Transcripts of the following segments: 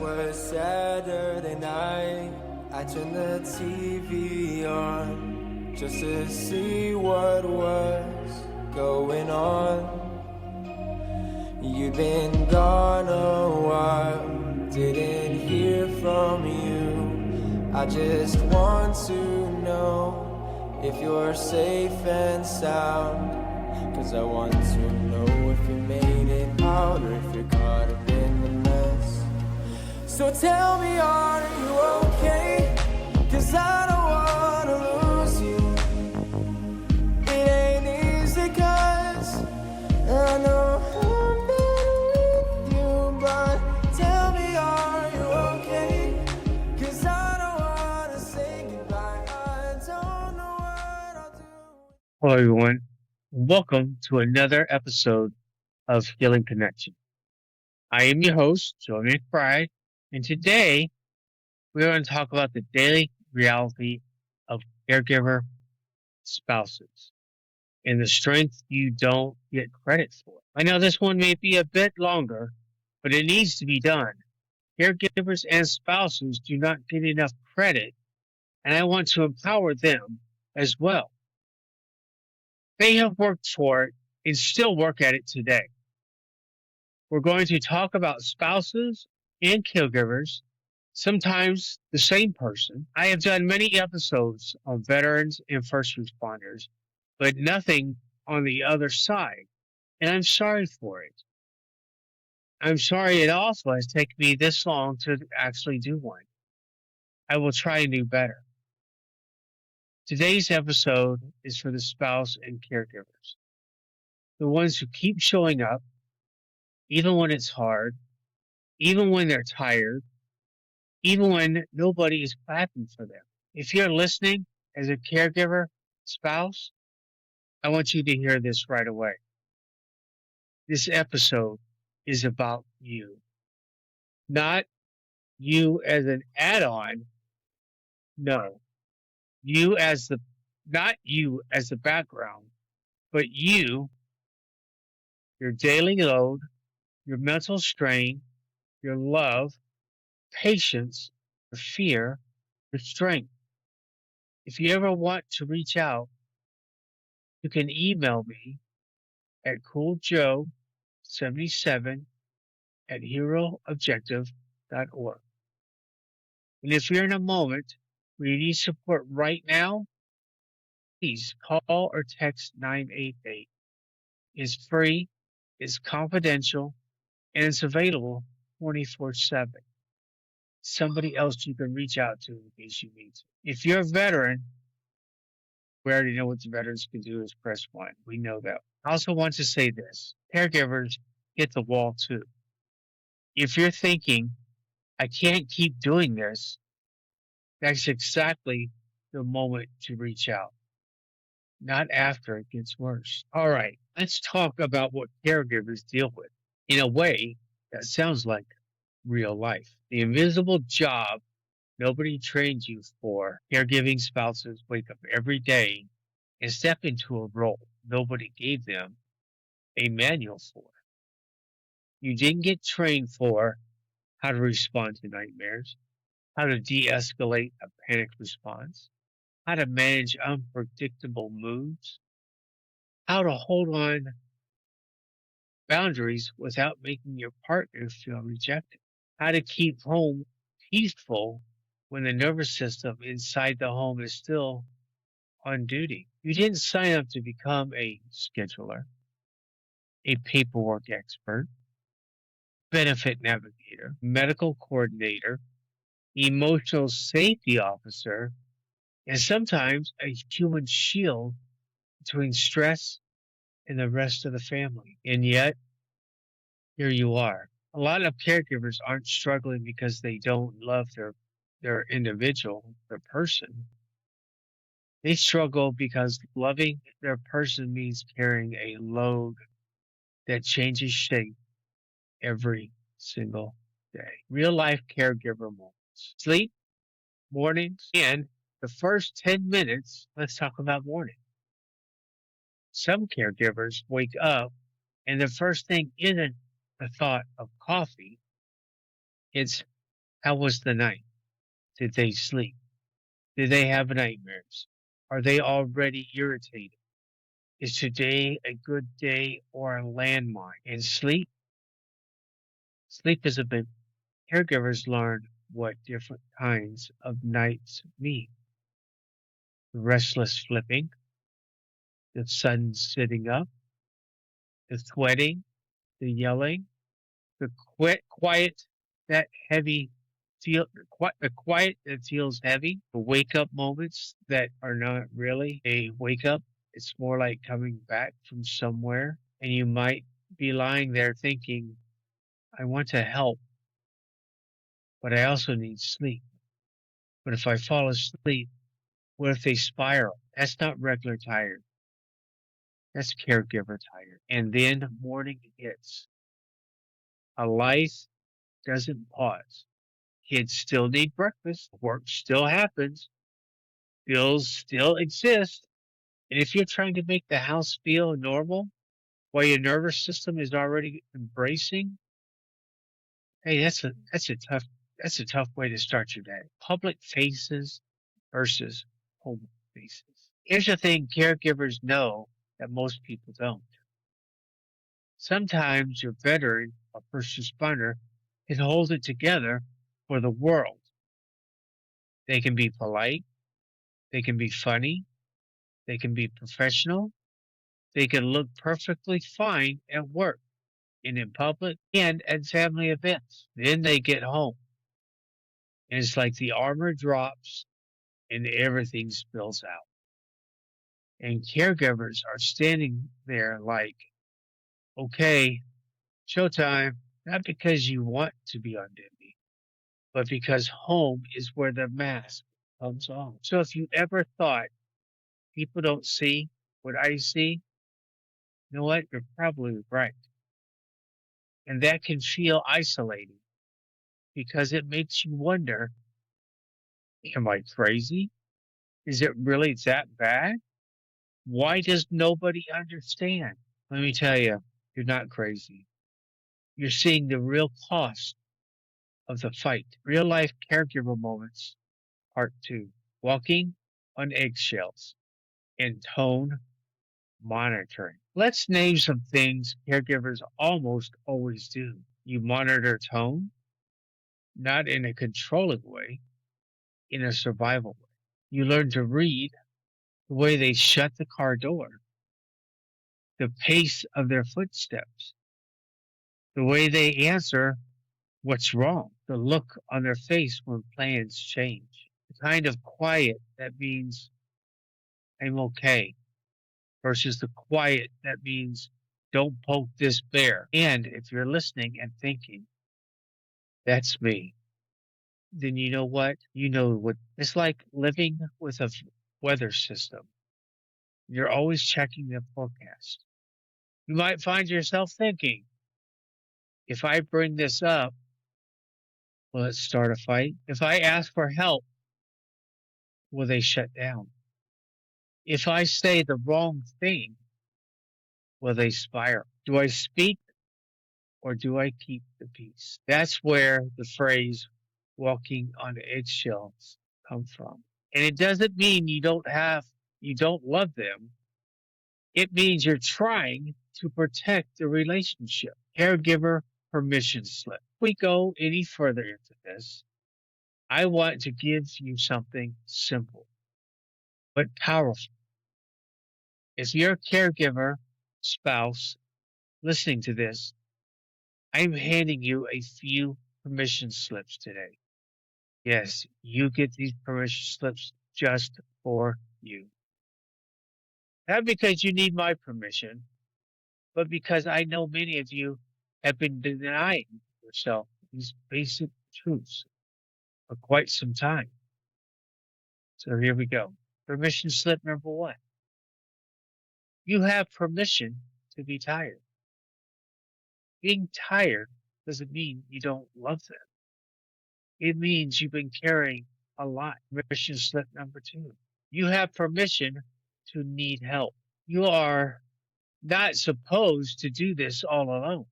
was Saturday night. I turned the TV on just to see what was going on. You'd been gone a while, didn't hear from you. I just want to know if you're safe and sound, 'cause I want to know if you made it out or if you're caught up in the mess. So tell me, are you okay? 'Cause I don't wanna lose you. It ain't easy 'cause I know I'm better with you. But tell me, are you okay? 'Cause I don't wanna say goodbye. I don't know what I'll do. Hello, everyone. Welcome to another episode of Healing Connection. I am your host, Joe McBride, and today we're going to talk about the daily reality of caregiver spouses and the strength you don't get credit for. I know this one may be a bit longer, but it needs to be done. Caregivers and spouses do not get enough credit, and I want to empower them as well. They have worked for it and still work at it today. We're going to talk about spouses and caregivers, sometimes the same person. I have done many episodes on veterans and first responders, but nothing on the other side, and I'm sorry for it. I'm sorry it also has taken me this long to actually do one. I will try to do better. Today's episode is for the spouse and caregivers, the ones who keep showing up, even when it's hard, even when they're tired, even when nobody is clapping for them. If you're listening as a caregiver, spouse, I want you to hear this right away. This episode is about you, not you as an add-on. No, not you as the background, but you, your daily load, your mental strain, your love, patience, your fear, your strength. If you ever want to reach out, you can email me at cooljoe77@heroobjective.org. And if you're in a moment where you need support right now, please call or text 988. It's free, it's confidential, and it's available 24/7. Somebody else you can reach out to in case you need to. If you're a veteran, we already know what the veterans can do is press 1. We know that. I also want to say this. Caregivers hit the wall too. If you're thinking, I can't keep doing this, that's exactly the moment to reach out. Not after it gets worse. All right, let's talk about what caregivers deal with in a way that sounds like real life. The invisible job nobody trained you for. Caregiving spouses wake up every day and step into a role nobody gave them a manual for. You didn't get trained for how to respond to nightmares, how to de-escalate a panic response, how to manage unpredictable moods, how to hold on boundaries without making your partner feel rejected, how to keep home peaceful when the nervous system inside the home is still on duty. You didn't sign up to become a scheduler, a paperwork expert, benefit navigator, medical coordinator, emotional safety officer, and sometimes a human shield between stress and the rest of the family. And yet, here you are. A lot of caregivers aren't struggling because they don't love their individual, their person. They struggle because loving their person means carrying a load that changes shape every single day. Real life caregiver moments. Sleep, mornings, and the first 10 minutes, let's talk about morning. Some caregivers wake up and the first thing isn't the thought of coffee, it's How was the night? Did they sleep? Did they have nightmares? Are they already irritated? Is today a good day or a landmine? And sleep is a bit. Caregivers learn what different kinds of nights mean. The restless flipping, the sudden sitting up, the sweating, the yelling, the quiet, that heavy the quiet that feels heavy, the wake up moments that are not really a wake up. It's more like coming back from somewhere, and you might be lying there thinking, I want to help, but I also need sleep. But if I fall asleep, what if they spiral? That's not regular tired. That's caregiver tired. And then morning hits. A life doesn't pause. Kids still need breakfast. Work still happens. Bills still exist. And if you're trying to make the house feel normal while your nervous system is already embracing, hey, that's a tough way to start your day. Public faces versus home faces. Here's the thing caregivers know that most people don't. Sometimes your veteran or first responder can hold it together for the world. They can be polite, they can be funny, they can be professional, they can look perfectly fine at work and in public and at family events. Then they get home and it's like the armor drops and everything spills out. And caregivers are standing there like, okay, showtime, not because you want to be on duty, but because home is where the mask comes off. So if you ever thought people don't see what I see, you know what? You're probably right. And that can feel isolating because it makes you wonder, am I crazy? Is it really that bad? Why does nobody understand? Let me tell you, you're not crazy. You're seeing the real cost of the fight. Real life caregiver moments, part two. Walking on eggshells and tone monitoring. Let's name some things caregivers almost always do. You monitor tone, not in a controlling way, in a survival way. You learn to read the way they shut the car door, the pace of their footsteps, the way they answer what's wrong, the look on their face when plans change, the kind of quiet that means I'm okay versus the quiet that means don't poke this bear. And if you're listening and thinking, that's me, then you know what? You know what it's like living with a weather system. You're always checking the forecast. You might find yourself thinking, if I bring this up, will it start a fight? If I ask for help, will they shut down? If I say the wrong thing, will they spiral? Do I speak or do I keep the peace? That's where the phrase walking on eggshells come from. And it doesn't mean you don't love them. It means you're trying to protect the relationship. Caregiver permission slip. If we go any further into this, I want to give you something simple but powerful. If you're a caregiver, spouse, listening to this, I'm handing you a few permission slips today. Yes, you get these permission slips just for you. Not because you need my permission, but because I know many of you have been denying yourself these basic truths for quite some time. So here we go. Permission slip number one. You have permission to be tired. Being tired doesn't mean you don't love them. It means you've been carrying a lot. Permission slip number two. You have permission to need help. You are not supposed to do this all alone.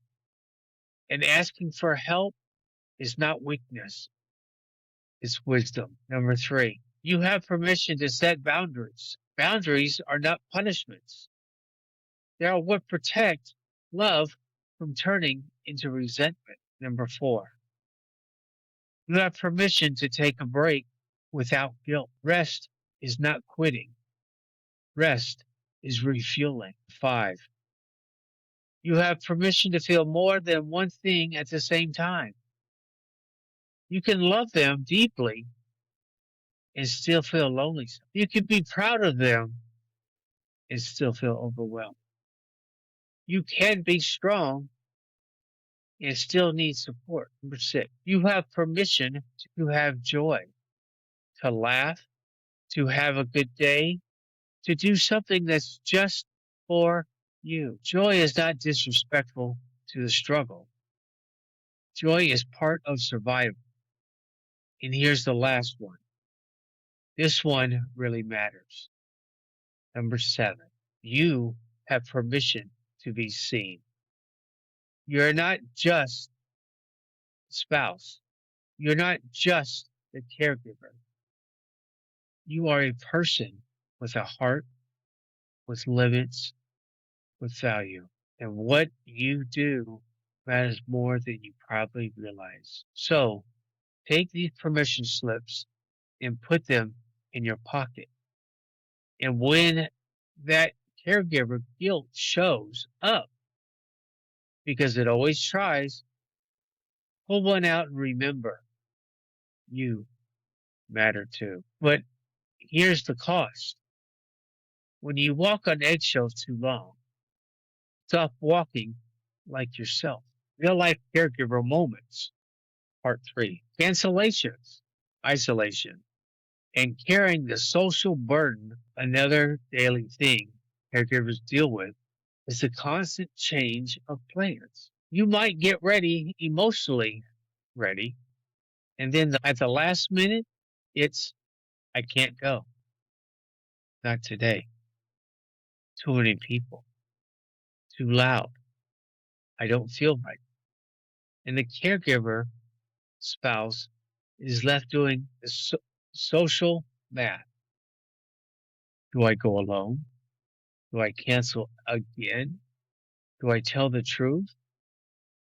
And asking for help is not weakness. is wisdom. Number 3, you have permission to set boundaries. Boundaries are not punishments. They are what protect love from turning into resentment. Number 4, you have permission to take a break without guilt. Rest is not quitting. Rest is refueling. 5, you have permission to feel more than one thing at the same time. You can love them deeply and still feel lonely. You can be proud of them and still feel overwhelmed. You can be strong and still need support. Number 6, you have permission to have joy, to laugh, to have a good day, to do something that's just for you. Joy is not disrespectful to the struggle. Joy is part of survival. And here's the last one. This one really matters. Number 7, you have permission to be seen. You're not just a spouse. You're not just the caregiver. You are a person with a heart, with limits, with value. And what you do matters more than you probably realize. So take these permission slips and put them in your pocket. And when that caregiver guilt shows up, because it always tries, pull one out and remember you matter too. But here's the cost. When you walk on eggshells too long, stop walking like yourself. Real life caregiver moments. Part 3, cancellations, isolation, and carrying the social burden. Another daily thing caregivers deal with is the constant change of plans. You might get ready, emotionally ready, and then at the last minute, it's, I can't go. Not today. Too many people. Too loud. I don't feel right. And the caregiver spouse is left doing the social math. Do I go alone? Do I cancel again? Do I tell the truth?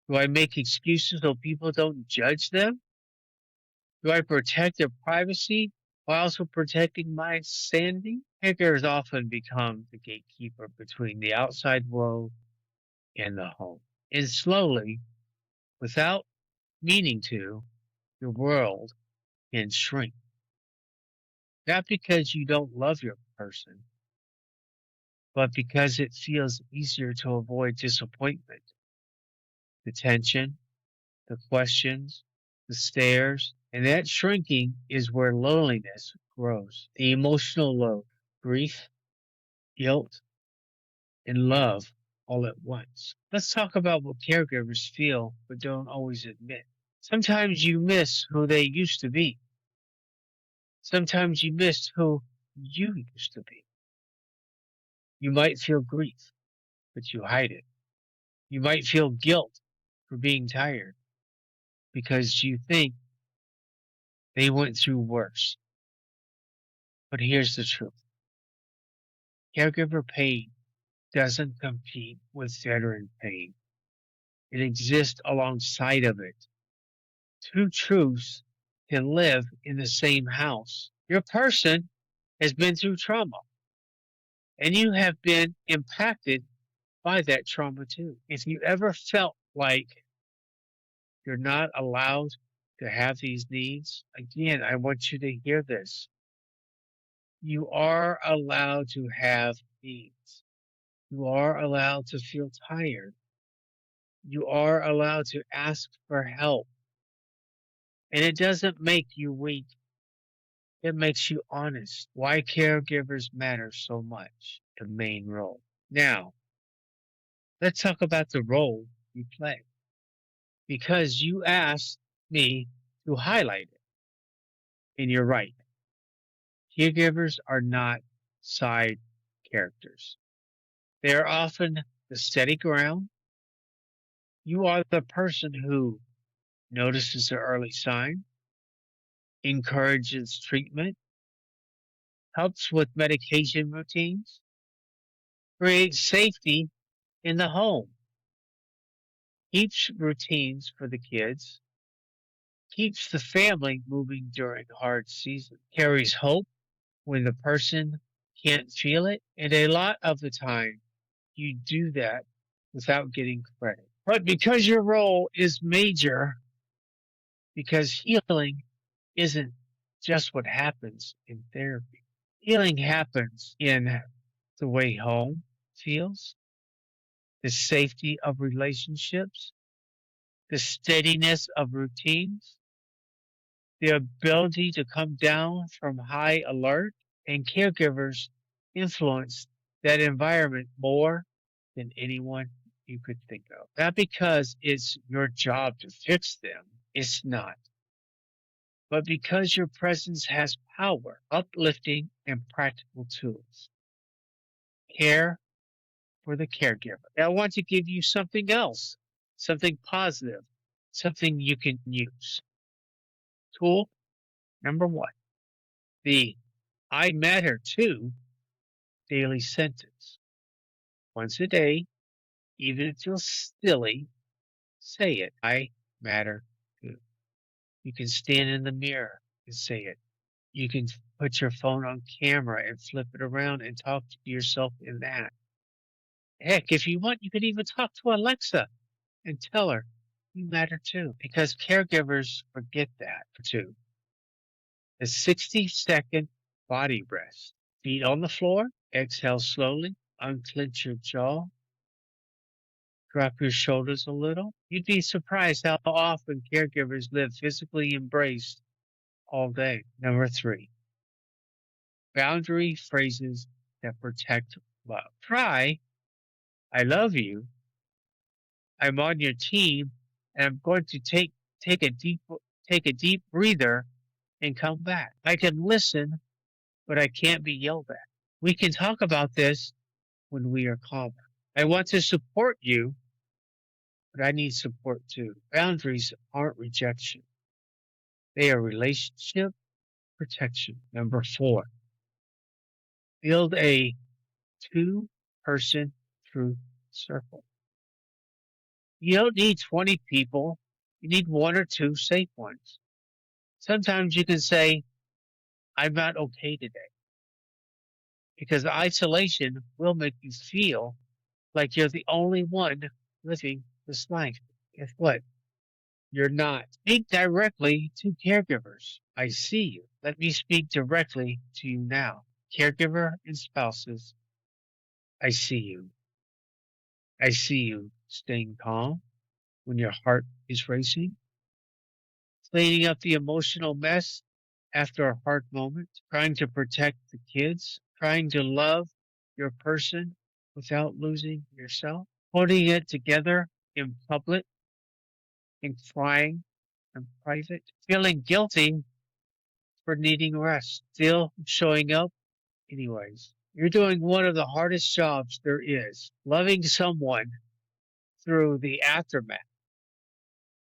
Do I make excuses so people don't judge them? Do I protect their privacy while also protecting my sanity? Caregivers often become the gatekeeper between the outside world and the home. And slowly, without meaning to, your world can shrink. Not because you don't love your person, but because it feels easier to avoid disappointment, the tension, the questions, the stares, and that shrinking is where loneliness grows. The emotional load, grief, guilt, and love all at once. Let's talk about what caregivers feel but don't always admit. Sometimes you miss who they used to be. Sometimes you miss who you used to be. You might feel grief, but you hide it. You might feel guilt for being tired because you think they went through worse. But here's the truth. Caregiver pain doesn't compete with veteran pain. It exists alongside of it. Two truths can live in the same house. Your person has been through trauma, and you have been impacted by that trauma too. If you ever felt like you're not allowed to have these needs, again, I want you to hear this. You are allowed to have needs. You are allowed to feel tired. You are allowed to ask for help. And it doesn't make you weak. It makes you honest. Why caregivers matter so much. The main role. Now, let's talk about the role you play. Because you asked me to highlight it. And you're right. Caregivers are not side characters. They are often the steady ground. You are the person who notices the early sign, encourages treatment, helps with medication routines, creates safety in the home, keeps routines for the kids, keeps the family moving during hard seasons, carries hope when the person can't feel it. And a lot of the time, you do that without getting credit. But because your role is major, because healing isn't just what happens in therapy, healing happens in the way home feels, the safety of relationships, the steadiness of routines, the ability to come down from high alert, and caregivers influence that environment more than anyone you could think of. Not because it's your job to fix them, it's not, but because your presence has power, uplifting, and practical tools. Care for the caregiver. I want to give you something else, something positive, something you can use. Tool number one, the I matter too daily sentence. Once a day, even if it feels silly, say it. I matter too. You can stand in the mirror and say it. You can put your phone on camera and flip it around and talk to yourself in that. Heck, if you want, you could even talk to Alexa and tell her you matter too, because caregivers forget that too. The 60-second body rest. Feet on the floor, exhale slowly, unclench your jaw, drop your shoulders a little. You'd be surprised how often caregivers live physically embraced all day. Number three, boundary phrases that protect love. Try, I love you, I'm on your team, and I'm going to take a deep breather and come back. I can listen, but I can't be yelled at. We can talk about this when we are calmer. I want to support you, but I need support too. Boundaries aren't rejection. They are relationship protection. Number four, build a two-person truth circle. You don't need 20 people. You need one or two safe ones. Sometimes you can say, I'm not okay today, because isolation will make you feel like you're the only one living this life. Guess what? You're not. Speak directly to caregivers. I see you. Let me speak directly to you now. Caregiver and spouses, I see you. I see you staying calm when your heart is racing, cleaning up the emotional mess after a hard moment, trying to protect the kids, trying to love your person without losing yourself, putting it together in public and crying in private, feeling guilty for needing rest, still showing up anyways. You're doing one of the hardest jobs there is, loving someone through the aftermath,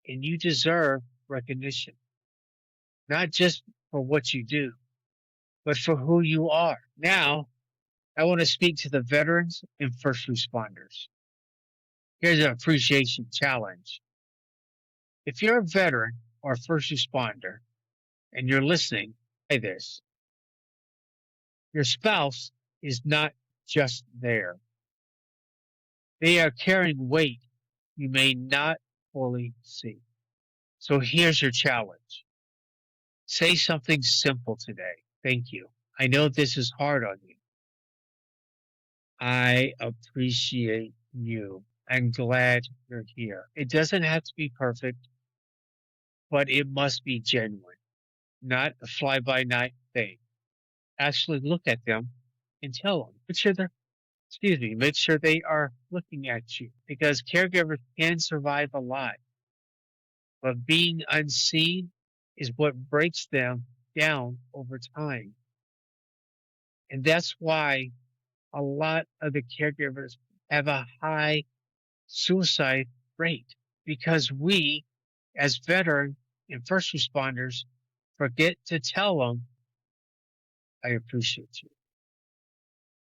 and you deserve recognition, not just for what you do, but for who you are. Now, I want to speak to the veterans and first responders. Here's an appreciation challenge. If you're a veteran or a first responder and you're listening, say this: your spouse is not just there. They are carrying weight you may not fully see. So here's your challenge. Say something simple today. Thank you. I know this is hard on you. I appreciate you. I'm glad you're here. It doesn't have to be perfect, but it must be genuine, not a fly by night thing. Actually look at them and tell them. Make sure they are looking at you, because caregivers can survive a lot, but being unseen is what breaks them down over time. And that's why a lot of the caregivers have a high suicide rate, because we, as veteran and first responders, forget to tell them I appreciate you.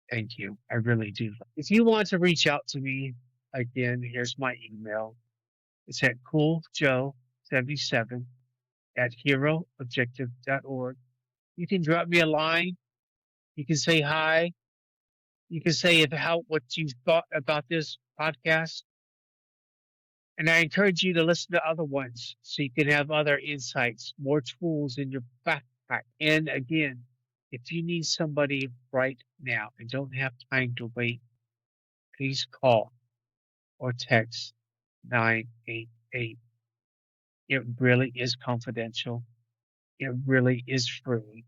Thank you. I really do. If you want to reach out to me, again, here's my email. It's at cooljoe77 at heroobjective.org. You can drop me a line. You can say hi. You can say what you thought about this podcast. And I encourage you to listen to other ones so you can have other insights, more tools in your backpack. And again, if you need somebody right now and don't have time to wait, please call or text 988. It really is confidential. It really is free.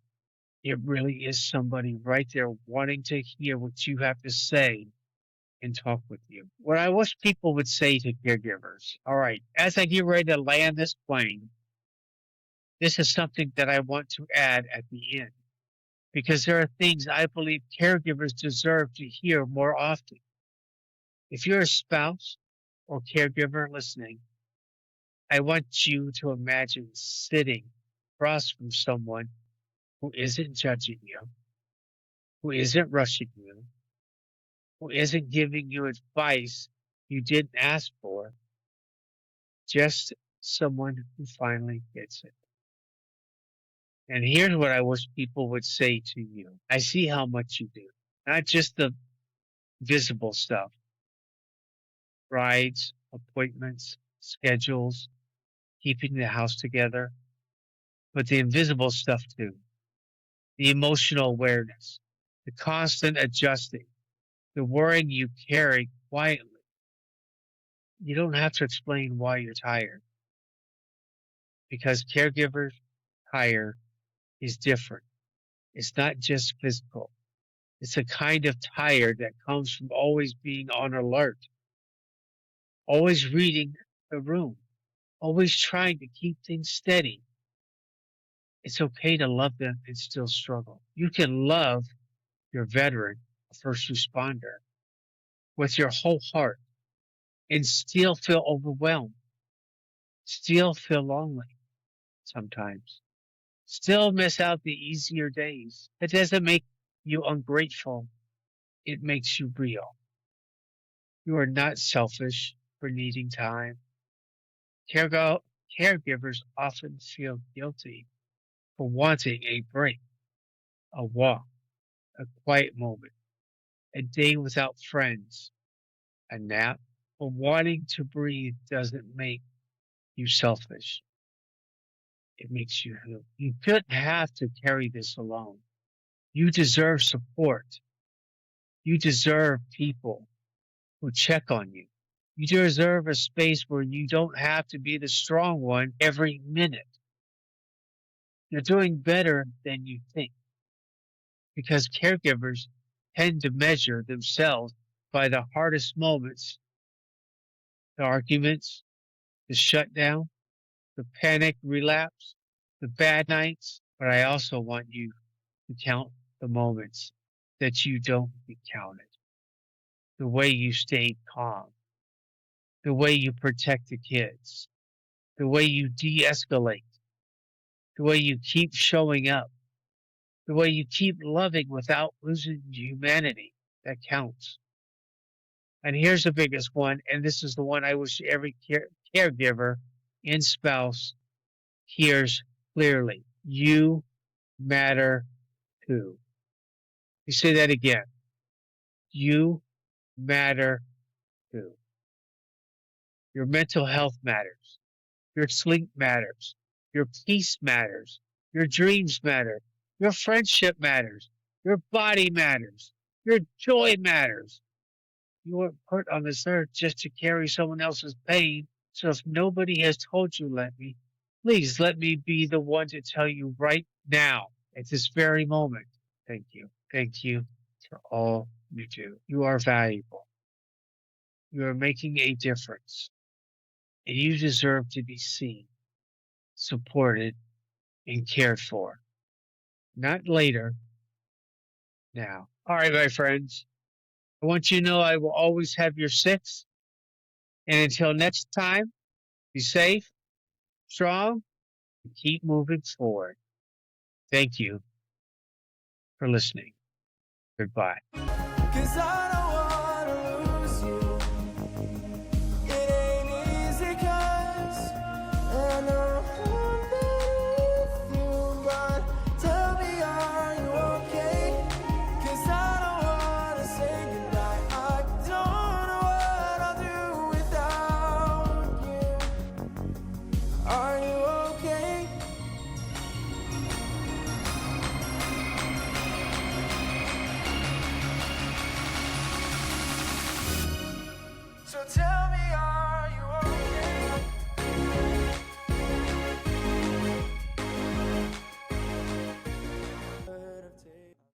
It really is somebody right there wanting to hear what you have to say and talk with you. What I wish people would say to caregivers. All right, as I get ready to land this plane, this is something that I want to add at the end because there are things I believe caregivers deserve to hear more often. If you're a spouse or caregiver listening, I want you to imagine sitting across from someone who isn't judging you, who isn't rushing you, who isn't giving you advice you didn't ask for, just someone who finally gets it. And here's what I wish people would say to you. I see how much you do, not just the visible stuff, rides, appointments, schedules, keeping the house together, but the invisible stuff too. The emotional awareness, the constant adjusting, the worrying you carry quietly. You don't have to explain why you're tired because caregivers tired is different. It's not just physical. It's a kind of tired that comes from always being on alert, always reading the room, always trying to keep things steady. It's okay to love them and still struggle. You can love your veteran, a first responder, with your whole heart and still feel overwhelmed, still feel lonely sometimes, still miss out the easier days. It doesn't make you ungrateful, it makes you real. You are not selfish for needing time. Carego- Caregivers often feel guilty for wanting a break, a walk, a quiet moment, a day without friends, a nap. But wanting to breathe doesn't make you selfish. It makes you heal. You shouldn't have to carry this alone. You deserve support. You deserve people who check on you. You deserve a space where you don't have to be the strong one every minute. You're doing better than you think because caregivers tend to measure themselves by the hardest moments, the arguments, the shutdown, the panic relapse, the bad nights. But I also want you to count the moments that you don't get counted, the way you stayed calm, the way you protect the kids, the way you de escalate, the way you keep showing up, the way you keep loving without losing humanity. That counts. And here's the biggest one, and this is the one I wish every caregiver and spouse hears clearly. You matter too. You say that again. You matter too. Your mental health matters. Your sleep matters. Your peace matters. Your dreams matter. Your friendship matters. Your body matters. Your joy matters. You weren't put on this earth just to carry someone else's pain. So if nobody has told you, please let me be the one to tell you right now, at this very moment. Thank you. Thank you for all you do. You are valuable. You are making a difference. And you deserve to be seen, supported, and cared for. Not later, now. All right, my friends. I want you to know I will always have your six. And until next time, be safe, strong, and keep moving forward. Thank you for listening. Goodbye. 'Cause I